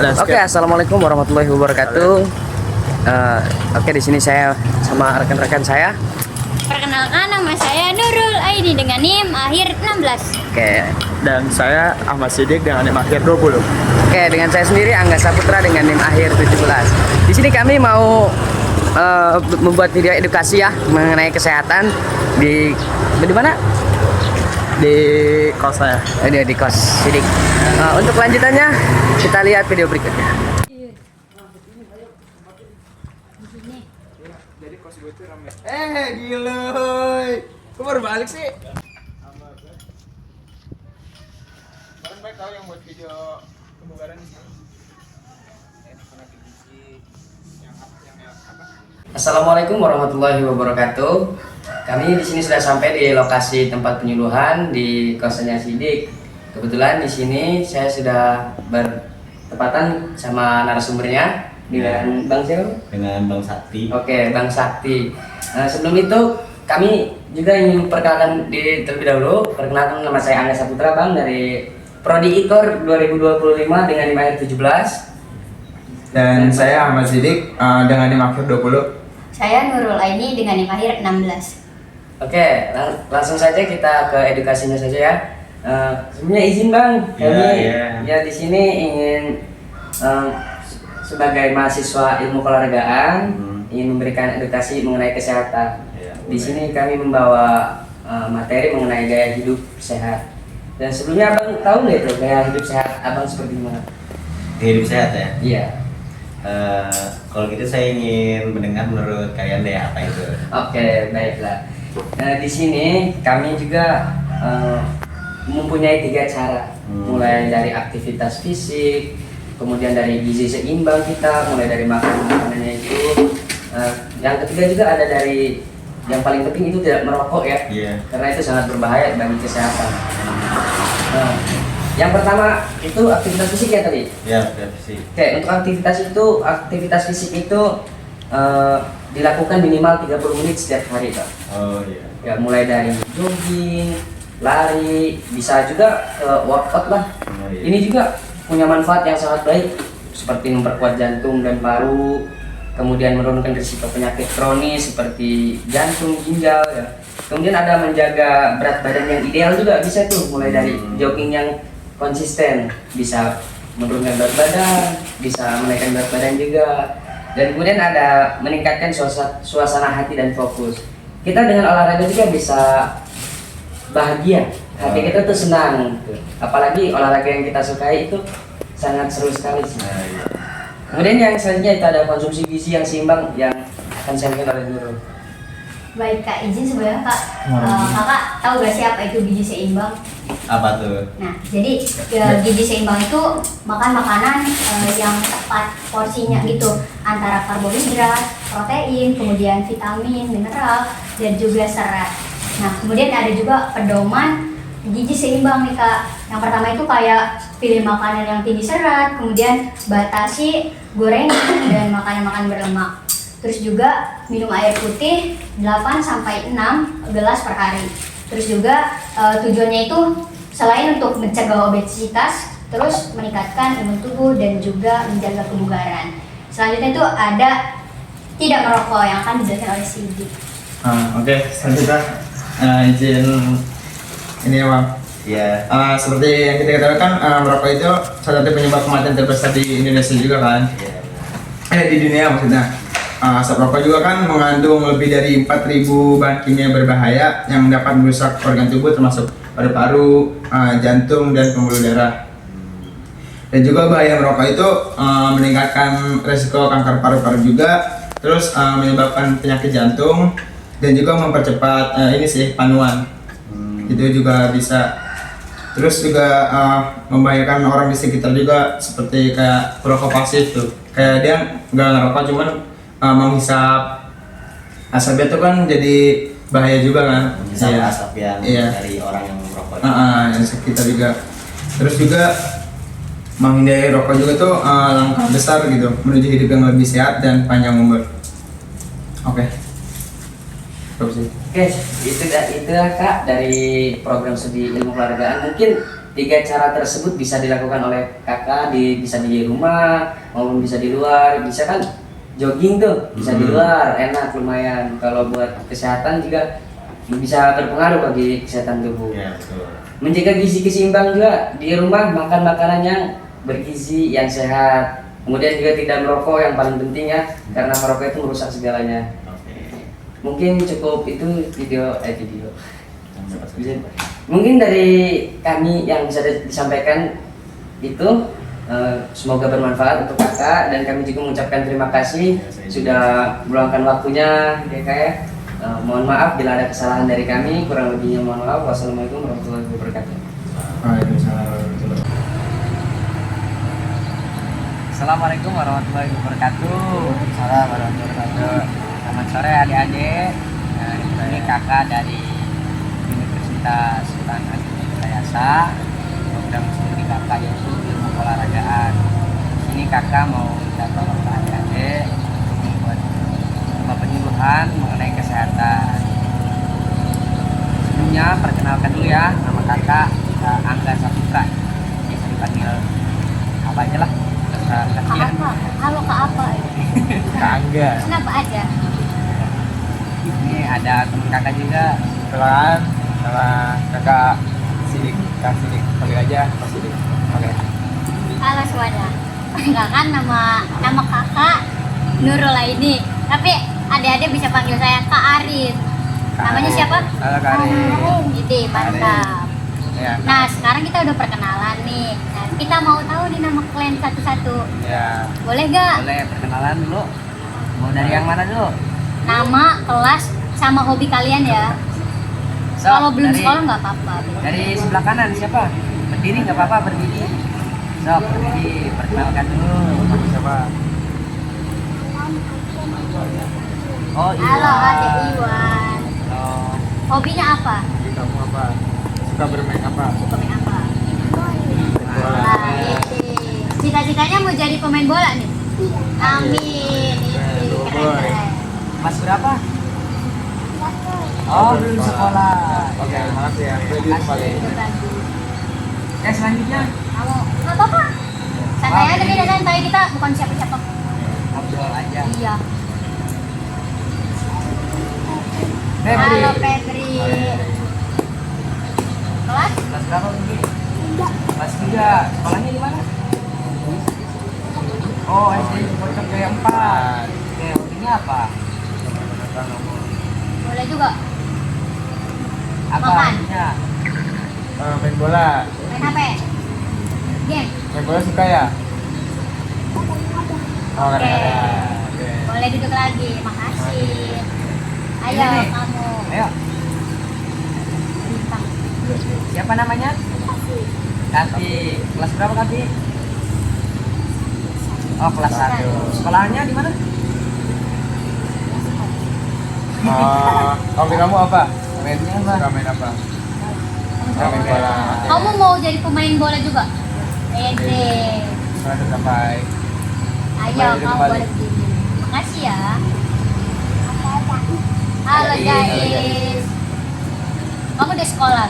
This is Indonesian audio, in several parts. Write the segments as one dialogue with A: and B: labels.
A: Oke, assalamualaikum warahmatullahi wabarakatuh. Oke, di sini saya sama rekan-rekan saya.
B: Perkenalkan, nama saya Nurul Aini dengan NIM akhir 16.
A: Oke,
C: Dan saya Ahmad Sidik dengan NIM akhir 20.
A: oke, dengan saya sendiri Angga Saputra dengan NIM akhir 17. Di sini kami mau membuat video edukasi ya mengenai kesehatan di mana?
C: Di kos saya.
A: Ini di kos Sidik. Untuk lanjutannya kita lihat video berikutnya.
C: Jadi kos gue tuh rame.
A: Gila, kok baru balik sih?
C: Kalian baik tahu yang buat video kebugaran di sini.
A: Assalamualaikum warahmatullahi wabarakatuh. Kami di sini sudah sampai di lokasi tempat penyuluhan di kosannya Sidik. Kebetulan di sini saya sudah bertepatan sama narasumbernya dengan Bang siapa?
D: Dengan Bang Sakti.
A: Oke, Bang Sakti. Sebelum itu kami juga ingin perkenalkan diri terlebih dahulu. Perkenalkan, nama saya Angga Saputra, Bang, dari Prodi IKOR 2025 dengan NIM akhir 17.
C: Dan saya Ahmad Sidik dengan NIM akhir 20.
B: Saya Nurul Aini dengan NIM akhir 16.
A: Oke, langsung saja kita ke edukasinya saja ya. Sebelumnya izin Bang, kami ya di sini ingin sebagai mahasiswa ilmu keolahragaan ingin memberikan edukasi mengenai kesehatan. Di sini kami membawa materi mengenai gaya hidup sehat. Dan sebelumnya Abang tahu nggak itu gaya hidup sehat Abang seperti gimana?
D: Gaya hidup sehat ya.
A: Iya.
D: Kalau gitu saya ingin mendengar menurut kalian deh apa itu.
A: Oke, baiklah. Di sini kami juga mempunyai 3 cara, mulai dari aktivitas fisik, kemudian dari gizi seimbang kita, mulai dari makanannya itu. Yang ketiga juga ada dari yang paling penting itu tidak merokok ya, karena itu sangat berbahaya bagi kesehatan. Yang pertama itu aktivitas fisik ya tadi.
D: Ya, fisik.
A: Oke, untuk aktivitas fisik itu dilakukan minimal 30 menit setiap hari, Pak.
D: Oh iya.
A: Ya, mulai dari jogging, lari, bisa juga ke workout lah.
D: Oh, iya.
A: Ini juga punya manfaat yang sangat baik seperti memperkuat jantung dan paru, kemudian menurunkan risiko penyakit kronis seperti jantung, ginjal ya. Kemudian ada menjaga berat badan yang ideal juga bisa tuh, mulai dari jogging yang konsisten, bisa menurunkan berat badan, bisa menaikkan berat badan juga. Dan kemudian ada meningkatkan suasana hati dan fokus. Kita dengan olahraga juga bisa bahagia, hati kita tuh senang gitu. Apalagi olahraga yang kita sukai itu sangat seru sekali sih. Kemudian yang selanjutnya itu ada konsumsi gizi yang seimbang yang akan saya sampaikan oleh Nurul.
B: Baik Kak, izin sebelumnya Kak, Kakak tahu gak sih apa itu gizi seimbang?
D: Apa tuh?
B: Nah, jadi gizi seimbang itu makan makanan yang tepat porsinya gitu, antara karbohidrat, protein, kemudian vitamin, mineral, dan juga serat. Nah, kemudian ada juga pedoman gizi seimbang nih Kak. Yang pertama itu kayak pilih makanan yang tinggi serat, kemudian batasi gorengan dan makanan-makanan berlemak. Terus juga minum air putih 8-6 gelas per hari. Terus juga tujuannya itu selain untuk mencegah obesitas, terus meningkatkan imun tubuh dan juga menjaga kebugaran. Selanjutnya itu ada tidak merokok yang akan dijelaskan oleh Sidik.
C: Oke, selanjutnya izin ini ya Bang.
D: Iya.
C: Seperti yang kita ketahui kan merokok itu salah satu penyebab kematian terbesar di Indonesia juga kan. Di dunia maksudnya. Asap rokok juga kan mengandung lebih dari 4.000 bahan kimia berbahaya yang dapat merusak organ tubuh termasuk paru-paru, jantung, dan pembuluh darah. Dan juga bahaya merokok itu meningkatkan resiko kanker paru-paru juga, terus menyebabkan penyakit jantung, dan juga mempercepat panuan. Itu juga bisa. Terus juga membahayakan orang di sekitar juga, seperti kayak perokok pasif tuh. Kayak dia nggak ngerokok cuman menghisap asapnya itu kan jadi bahaya juga kan.
D: Menghisap asap yang dari orang yang merokok.
C: Yang sekitar juga. Terus juga menghindari rokok juga tuh langkah besar gitu menuju hidup yang lebih sehat dan panjang umur. Oke.
A: Oke, itu Kak dari program studi ilmu keolahragaan. Mungkin tiga cara tersebut bisa dilakukan oleh kakak bisa di rumah maupun bisa di luar. Bisa kan jogging tuh bisa di luar, enak lumayan. Kalau buat kesehatan juga bisa berpengaruh bagi kesehatan tubuh.
D: Ya, betul.
A: Menjaga gizi seimbang juga di rumah, makan makanan yang bergizi yang sehat. Kemudian juga tidak merokok yang paling penting ya, karena merokok itu merusak segalanya.
D: Oke.
A: Mungkin cukup itu video. Mungkin dari kami yang bisa disampaikan itu semoga bermanfaat untuk kakak, dan kami juga mengucapkan terima kasih sudah meluangkan waktunya ya kak ya. Mohon maaf bila ada kesalahan dari kami, kurang lebihnya mohon maaf. Wassalamualaikum warahmatullahi wabarakatuh. Assalamualaikum warahmatullahi wabarakatuh. Salam warahmatullahi wabarakatuh. Selamat sore adik-adik. Nah, ini kakak dari Universitas Sultan Hasanuddin. Program studi kakak yaitu ilmu olahragaan. Ini kakak mau minta tolong ke adik-adik untuk membuat penyuluhan mengenai kesehatan. Sebelumnya perkenalkan dulu ya, nama kakak Angga Saputra. Bisa dipanggil apa aja lah.
B: Kak apa? Halo Kak apa?
C: Kak Angga.
B: Kenapa aja?
A: Ini ada teman kakak juga.
C: Kenalan sama kakak Sidik. Kak Sidik. Panggil aja Kak Sidik. Oke.
B: Halo semuanya. Perkenalkan nama kakak Nurul ini. Tapi adik-adik bisa panggil saya Kak Arin. Namanya siapa?
C: Halo Kak Arin.
B: Ide, mantap.
C: Ya.
B: Nah, sekarang kita udah perkenalan nih. Nah, kita mau tahu nih nama kalian satu-satu.
C: Ya.
B: Boleh gak?
A: Boleh perkenalan dulu. Mau dari yang mana dulu?
B: Nama, kelas, sama hobi kalian ya.
A: So,
B: Kalau belum
A: dari-
B: sekolah nggak apa-apa.
A: Dari sebelah kanan siapa? Berdiri nggak apa-apa, berdiri. So, berdiri. Perkenalkan dulu.
C: Kamu siapa?
A: Oh, iya.
B: Halo, adik Iwan.
A: Halo.
B: Hobinya apa?
C: Hobi kamu apa? Suka bermain apa?
B: Suka main apa?
C: Bola.
B: Nah, ini. Cita-citanya mau jadi pemain bola nih? Amin. Ini keren-keren.
A: Mas berapa? Oh, belum sekolah.
C: Oke, makasih ya. Boleh kembali.
A: Selanjutnya
B: Kamu nggak apa-apa. Santai aja kita santai, kita bukan siapa-siapa.
A: ngobrol aja.
B: Iya.
A: Febri.
B: Halo Febri. Kelas?
A: Kelas berapa ini? Kelas 3. Sekolahnya di mana? Oh, SD Pojok Jaya 4. Oke, hobinya apa?
B: Boleh juga.
A: Apa
B: Makan.
A: hobinya?
C: Main bola.
B: Main HP. Game.
C: Main bola suka ya? Oh,
B: Oke.
C: kadang-kadang. Oke.
B: Boleh duduk lagi. Makasih. Ayo
A: Ini nih.
B: kamu.
A: Ayo,
B: Bintang.
A: siapa namanya? Kati. Kelas berapa Kati? Oh, kelas 1. Sekolahnya di mana?
C: Hobi kamu apa? Main
A: Hobinya apa?
C: suka main apa? Suka main bola.
B: Kamu mau jadi pemain bola juga? Ede.
C: Selamat sampai.
B: Ayo
C: Boleh
B: kamu
C: kembali.
B: boleh begini. Makasih ya. Halo guys. Kamu udah sekolah?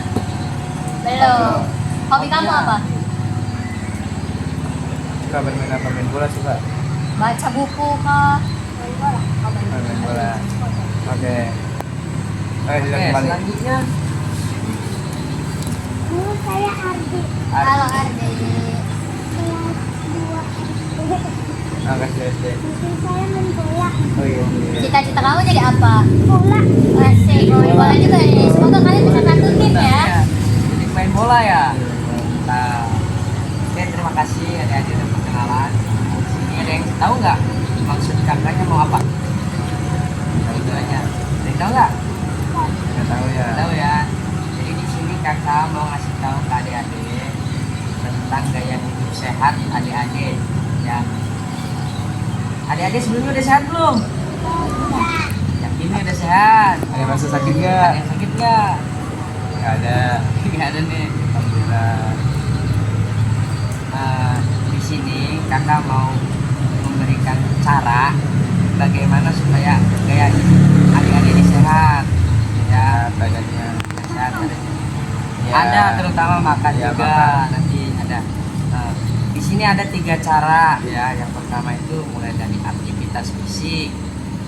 B: Belum. Hobi kamu apa?
C: Suka bermain apa? Main bola suka?
B: Baca buku kah? Main bola. Oh,
C: Main bola. Oke. Ayo kita
A: Oke,
C: kembali.
A: selanjutnya.
E: Saya Ardi,
B: Halo Ardi.
C: Angkat SD.
E: mungkin saya main bola.
C: Oh iya.
B: Cita-cita kamu jadi apa?
E: Bola,
B: Asik, main bola juga nih. Semoga kalian bisa satu tim ya.
A: Jadi main bola ya. Nah, oke, terima kasih adik-adik udah perkenalan. Ini ada yang tahu nggak maksud kakaknya mau apa? Tujuannya, ada yang tahu nggak?
C: Nggak tahu ya.
A: Tahu ya. Jadi di sini kakak mau ngasih tahu ke adik-adik tentang gaya hidup sehat adik-adik. Ya. Adik-adik sebelumnya udah sehat belum? Yakin udah sehat?
C: Ada yang merasa sakit
A: Ada
C: nggak?
A: yang sakit nggak?
C: Nggak ada.
A: Nggak ada nih.
C: Alhamdulillah.
A: Di sini kakak mau memberikan cara bagaimana supaya gaya hidup adik-adik ini sehat. Ya,
C: Badannya.
A: sehat.
C: Ya.
A: Ada terutama makan
C: Ya,
A: juga
C: makan.
A: nanti ada. Nah, di sini ada 3 cara ya. Yang pertama itu mulai dari aktivitas fisik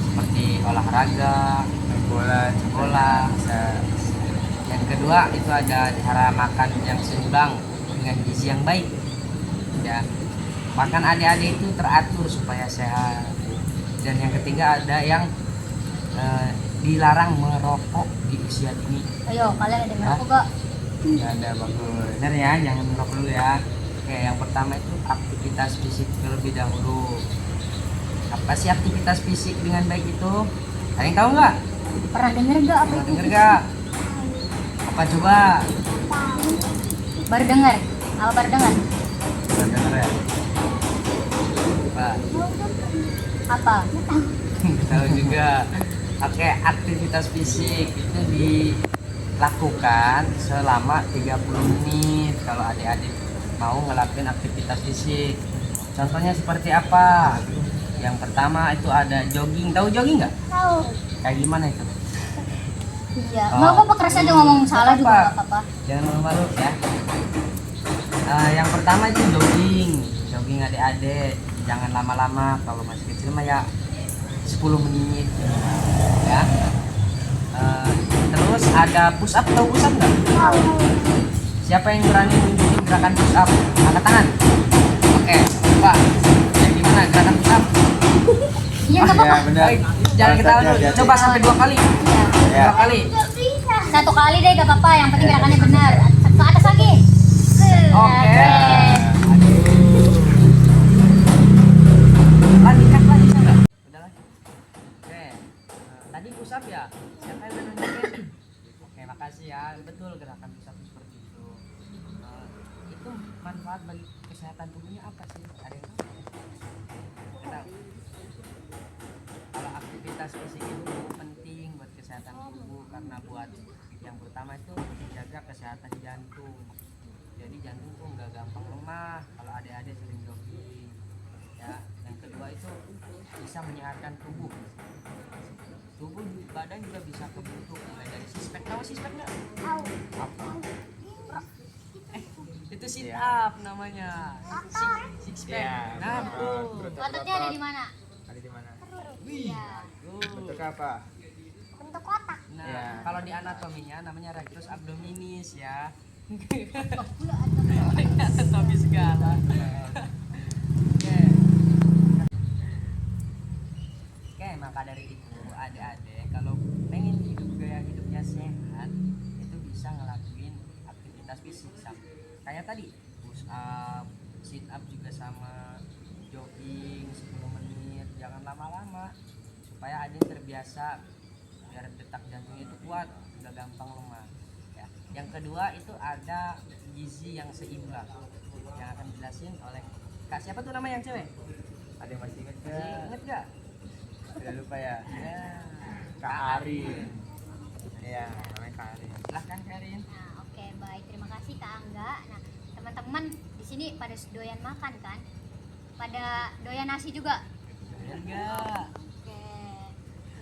A: seperti olahraga,
C: Main bola,
A: bola.
C: bisa.
A: Yang kedua itu ada cara makan yang seimbang dengan gizi yang baik. Ya, makan adik-adik itu teratur supaya sehat. Dan yang ketiga ada yang dilarang merokok di usia dini.
B: Ayo, kalian ada yang merokok gak?
C: Nggak ada bagus.
A: Bener ya, jangan merokok dulu ya. Oke, yang pertama itu aktivitas fisik terlebih dahulu. Apa sih aktivitas fisik dengan baik itu? Ada yang tahu nggak?
B: Pernah denger gak apa
A: Pernah
B: itu?
A: denger nggak? Apa coba?
B: Baru denger? Apa baru denger?
A: Pernah denger ya? Coba.
B: Apa?
A: Tahu juga. Oke, aktivitas fisik itu dilakukan selama 30 menit kalau adik-adik mau ngelakuin aktivitas fisik. Contohnya seperti apa? Yang pertama itu ada jogging. Tahu jogging nggak?
E: Tahu.
A: Kayak gimana itu?
B: Iya.
A: Oh.
B: Nggak apa-apa, keras aja ngomong salah juga nggak apa-apa.
A: Jangan malu-malu ya. Yang pertama itu jogging. Jogging adik-adik. Jangan lama-lama. Kalau masih kecil mah ya 10 menit ya. Terus ada push up. Tahu push up nggak?
E: Tahu.
A: Siapa yang berani nunjukin gerakan push up? Angkat tangan. Oke, coba. Yang gimana gerakan push up?
B: Iya, nggak apa-apa.
C: Ya, benar.
A: Baik, jangan ketahuan dulu.
C: Hati-hati.
A: Coba sampai 2 kali.
C: Ya.
A: 2 kali.
E: Nggak bisa.
B: 1 kali deh, gak apa-apa. Yang penting gerakannya benar. Ke atas lagi.
A: Oke.
B: Aduh.
A: Lanjutkan lagi bisa nggak? Udah lagi. Oke. Tadi push up ya. Siapa yang udah nunjukin? Oke, makasih ya. Betul gerakan push up seperti itu. Itu manfaat bagi kesehatan tubuhnya apa sih? Ada yang tahu? Nggak tahu. Kalau aktivitas fisik itu penting buat kesehatan tubuh karena buat yang pertama itu menjaga kesehatan jantung. Jadi jantung tuh nggak gampang lemah kalau adik-adik sering jogging. Ya, yang kedua itu bisa menyehatkan tubuh. Tubuh badan juga bisa kebentuk mulai dari six pack. Tahu six pack nggak?
E: Tahu.
A: Apa? Itu sit up namanya. Six pack.
C: Ya,
A: Nah, betul.
B: Ototnya ada di mana?
C: Ada di mana?
B: Iya.
C: Bentuk apa?
E: Bentuk kotak.
A: Nah,
C: Ya.
A: kalau di anatominya namanya rectus abdominis ya.
B: Ada.
A: Anatomi segala. Oke. Oke, maka dari itu adik-adik kalau pengen hidup gaya hidupnya sehat itu bisa ngelakuin aktivitas fisik kayak tadi push up, sit up juga sama, jogging 10 menit, jangan lama-lama supaya adik terbiasa biar detak jantungnya itu kuat, nggak gampang lemah ya. Yang kedua itu ada gizi yang seimbang yang akan dijelasin oleh Kak siapa tuh nama yang cewek?
C: Ada yang masih ingat
A: Masih
C: nggak?
A: inget gak?
C: Udah lupa ya.
A: Ya.
C: Kak Arin. Iya, namanya Kak Arin.
A: Silahkan Karin.
B: Nah, oke, baik. Terima kasih Kak Angga. Nah, teman-teman di sini pada doyan makan kan? Pada doyan nasi juga.
A: Enggak.
B: Oke.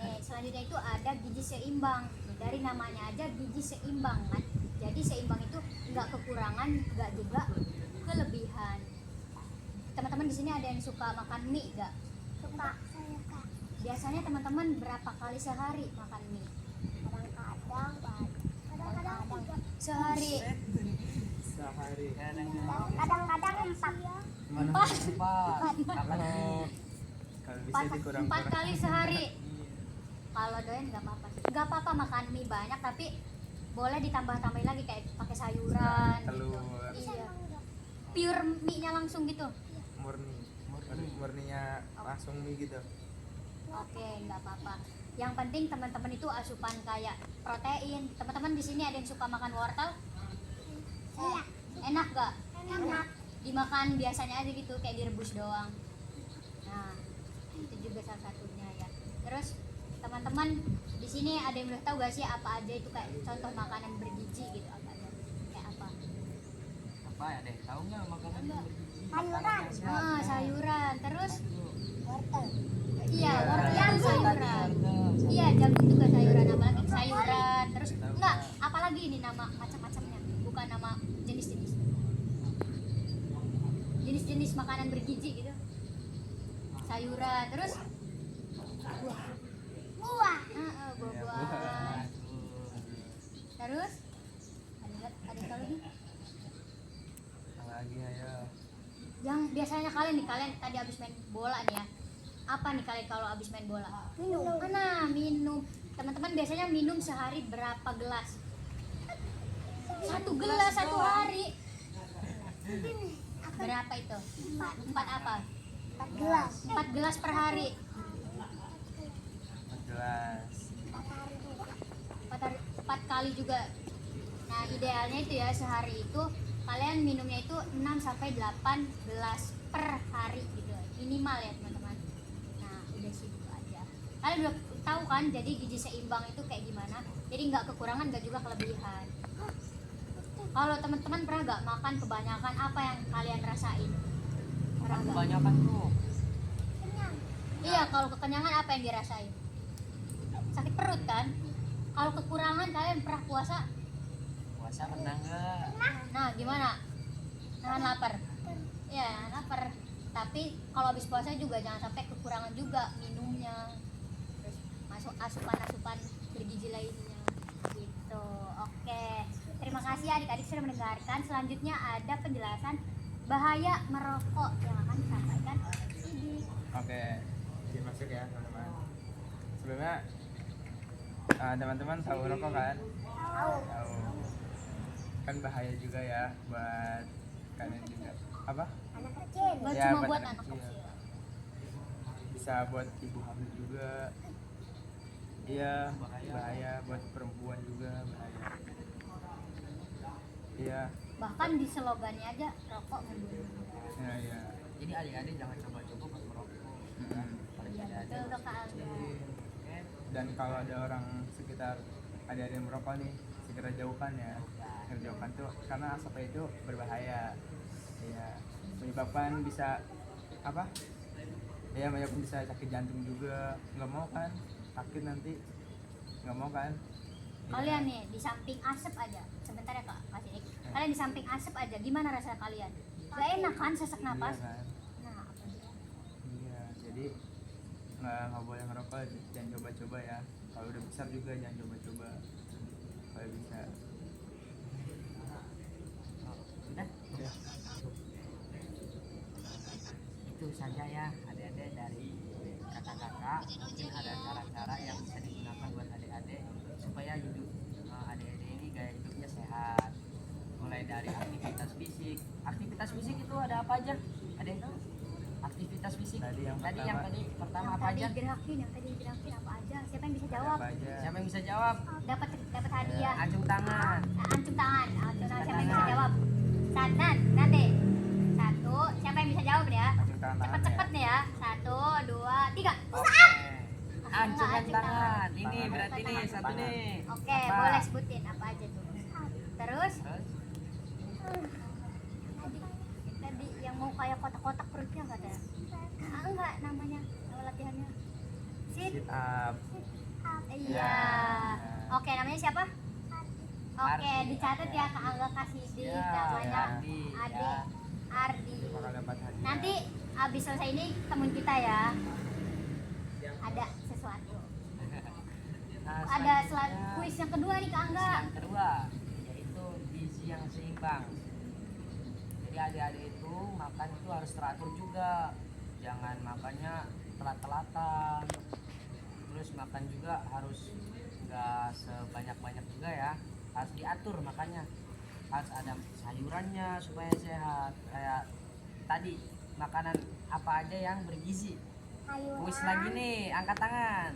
B: Nih, selanjutnya itu ada gizi seimbang. Dari namanya aja gizi seimbang kan. Jadi seimbang itu nggak kekurangan, nggak juga kelebihan. Teman-teman di sini ada yang suka makan mie nggak?
E: Suka. Saya suka.
B: Biasanya teman-teman berapa kali sehari makan mie?
E: Kadang-kadang. Kadang-kadang.
B: Sehari.
C: Sehari.
E: Kadang-kadang 4.
B: Empat.
A: Empat.
C: Kalau bisa dikurang-kurang.
B: 4 kali sehari. Kalau doyan nggak apa-apa. Nggak apa-apa makan mie banyak, tapi boleh ditambah-tambahin lagi kayak pakai sayuran.
C: Telur.
B: Gitu. Iya. Pure mie-nya langsung gitu.
C: Murninya langsung mie gitu.
B: Oke, nggak apa-apa. Yang penting teman-teman itu asupan kayak protein. Teman-teman di sini ada yang suka makan wortel?
E: Iya.
B: Enak gak?
E: Enak.
B: Dimakan biasanya aja gitu, kayak direbus doang. Nah, itu juga salah satunya ya. Terus teman-teman di sini ada yang udah tahu gak sih apa aja itu kayak contoh makanan bergizi gitu apa aja? Kayak apa?
A: Apa ya deh? Tahu nggak makanan yang bergizi?
E: Sayuran.
A: Makanan yang sehat.
B: Nah, sayuran. Terus
E: Wortel.
B: iya, wortel
A: Iya,
B: itu sayuran. Iya, jagung juga sayuran, apalagi sayuran. Terus enggak, apalagi ini nama macam-macamnya. buka nama jenis-jenis makanan bergizi gitu. Sayuran, terus
E: Buah.
B: buah-buahan. Terus ada yang tahu lagi?
C: Lagi ayo.
B: Yang biasanya kalian tadi habis main bola nih ya. Apa nih kalian kalau habis main bola?
E: Minum.
B: Mana minum? Teman-teman biasanya minum sehari berapa gelas? 1 gelas satu hari. Berapa itu? 4 apa?
E: 4 gelas.
B: 4 gelas per hari.
C: 4 gelas.
B: 4 kali juga. Nah, idealnya itu ya sehari itu kalian minumnya itu 6 sampai 8 gelas per hari gitu. Minimal ya, teman-teman. Nah, udah sih itu aja. Kalian udah tahu kan jadi gizi seimbang itu kayak gimana? Jadi nggak kekurangan, nggak juga kelebihan. Kalau teman-teman pernah nggak makan kebanyakan, apa yang kalian rasain? Pernah nggak?
A: Kebanyakan tuh.
E: Kenyang.
B: Iya, kalau kekenyangan apa yang dirasain? Sakit perut kan? Kalau kekurangan kalian pernah puasa?
A: Puasa pernah enggak?
B: Nah, gimana? Nahan lapar. Iya, nahan lapar. Tapi kalau habis puasa juga jangan sampai kekurangan juga minumnya. Terus masuk asupan-asupan bergizi lainnya. Gitu. Oke. Terima kasih adik-adik sudah mendengarkan. Selanjutnya ada penjelasan bahaya merokok yang akan disampaikan oleh Sidi.
C: Oke, jadi masuk ya teman-teman. Sebelumnya teman-teman tahu rokok kan?
E: Tahu.
C: Tahu. Kan bahaya juga ya buat kalian juga. Apa?
E: Anak kecil.
B: Buat
C: Ya,
B: cuma
C: buat
B: buat
C: anak
B: anak
C: kecil.
B: kecil.
C: Bisa buat ibu hamil juga. Iya, bahaya buat perempuan juga bahaya. Iya,
B: Bahkan di slogannya aja rokok membunuh.
C: ya, ya.
A: Jadi adik-adik jangan coba-coba buat merokok.
C: Mm-mm.
B: Iya, betul tuh Kak Alga.
C: Dan kalau ada orang sekitar ada yang merokok nih, segera jauhkan ya. Segera jauhkan tuh karena asap itu berbahaya. Iya, menyebabkan bisa apa? Ya, menyebabkan bisa sakit jantung juga. Nggak mau kan? Sakit nanti. Nggak mau kan?
B: Kalian nih di samping asap aja, sebentar ya Kak, kasih Nik. Kalian di samping asap aja, gimana rasa kalian? Gak enak kan sesak napas?
C: Iya, kan?
B: Nah, apa sih?
C: Iya, jadi nggak boleh ngerokok, jangan coba-coba ya. Kalau udah besar juga jangan coba-coba. Kalau bisa.
A: Sudah?
C: Ya.
A: Itu saja ya adik-adik dari kakak-kakak. Mungkin ada cara-cara yang bisa digunakan buat adik-adik supaya hidup adik-adik ini gaya hidupnya sehat. Mulai dari aktivitas fisik. Aktivitas fisik itu ada apa aja? Ada yang tahu? Aktivitas fisik.
C: Tadi yang
A: pertama
B: Yang
A: apa
B: tadi
A: aja?
B: gerakin apa aja? Siapa yang bisa jawab?
C: Apa aja?
A: Siapa yang bisa jawab?
B: Dapat hadiah.
A: Acung tangan.
B: Acung tangan. Siapa yang bisa jawab? Nanti. 1, siapa yang bisa jawab nih ya?
C: Acung tangan
B: Cepet-cepet nih ya. 1, 2, 3.
A: Oke. Acungan
B: Acung
A: tangan.
B: tangan.
A: Ini berarti nih satu nih.
B: Oke,
A: Apa?
B: boleh sebutin apa aja tuh. Terus
A: Terus?
B: tadi yang mau kayak kotak-kotak perutnya enggak ada? Enggak namanya nama latihannya. Sit.
C: Sit up.
B: Iya.
C: Ya.
B: Oke, namanya siapa? Oke,
A: Ardi.
B: dicatat ya Kak Angga kasih di
A: Ya,
B: namanya
A: Ardi,
B: Ade
A: ya.
B: Ardi.
C: Bakal dapat hadiah.
B: Nanti abis selesai ini temuin kita ya. Ada sesuatu.
A: Nah,
B: Ada
A: selanjutnya,
B: kuis yang kedua nih Kak Angga.
A: yang kedua yaitu gizi yang seimbang. Jadi adik-adik itu makan itu harus teratur juga, jangan makannya telat-telatan. Terus makan juga harus nggak sebanyak-banyak juga ya, harus diatur makannya. Harus ada sayurannya supaya sehat. Kayak tadi makanan apa aja yang bergizi. Kuis lagi nih, angkat tangan.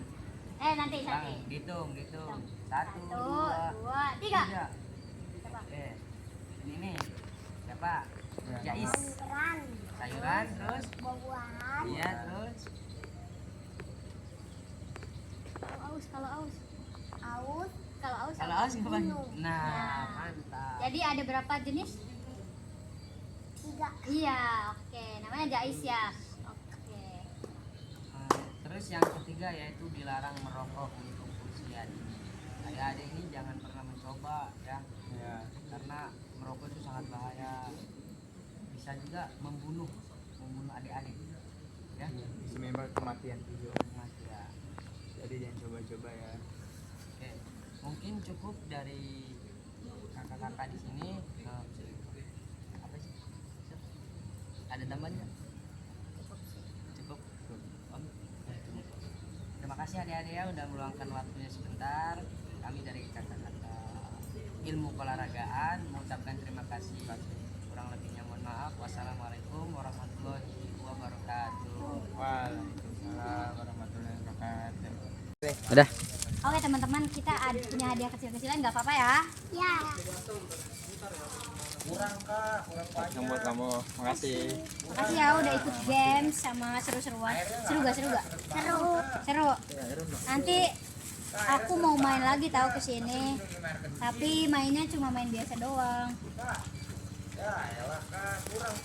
B: Nanti.
A: Bang, dihitung. 1,
B: 1,
A: 2,
B: 2, 3.
A: 3.
B: Coba.
A: Oke. Ini nih. Siapa?
C: Ya.
A: Jais. Sayuran terus.
E: Buah-buahan.
A: Iya, terus.
B: Kalau aus.
E: Aus.
A: Kalau aus apa?
E: Minum.
A: Nah,
B: Ya.
A: mantap.
B: Jadi ada berapa jenis?
E: 3.
B: Iya, oke. Namanya Jais ya. Oke.
A: Terus yang ketiga yaitu dilarang merokok untuk usia dini. Adik-adik ini jangan pernah mencoba ya,
C: Ya.
A: karena merokok itu sangat bahaya, bisa juga membunuh adik-adik, ya.
C: Bisa menyebabkan kematian juga.
A: Mati ya.
C: Jadi jangan coba-coba ya.
A: Oke, mungkin cukup dari kakak-kakak di sini. Apa sih? Ada tambahan nggak? Cukup. Om? Ya, cukup. Terima kasih adik-adik ya udah meluangkan waktunya sebentar. Kami dari kakak-kakak ilmu keolahragaan mengucapkan terima kasih. Kurang lebihnya mohon maaf. Wassalamualaikum warahmatullahi wabarakatuh.
C: Waalaikumsalam warahmatullahi wabarakatuh.
A: Udah.
B: Oke teman-teman, kita punya hadiah kecil-kecilan, nggak apa-apa ya?
E: Ya.
C: Yang buat kamu, makasih.
B: Makasih ya udah ikut games sama seru-seruan. Seru gak? Seru. Seru. Nanti aku mau main lagi tahu ke sini. Tapi mainnya cuma main biasa doang.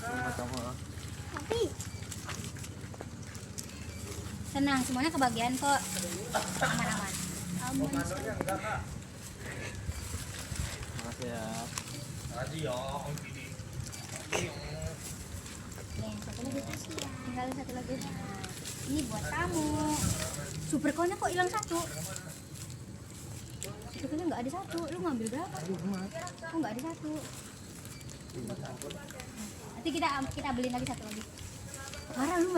C: Buat kamu.
E: Tapi
B: Tenang, semuanya kebagian kok. Aman-aman.
C: Makasih ya.
B: Nih, satu lagi. Tinggalin satu lagi. Ini buat kamu. Super Coin-nya kok hilang satu? Super Coin-nya nggak ada satu. Lu ngambil berapa? Oh, nggak ada satu. Nanti kita beliin lagi satu lagi. Parah lu.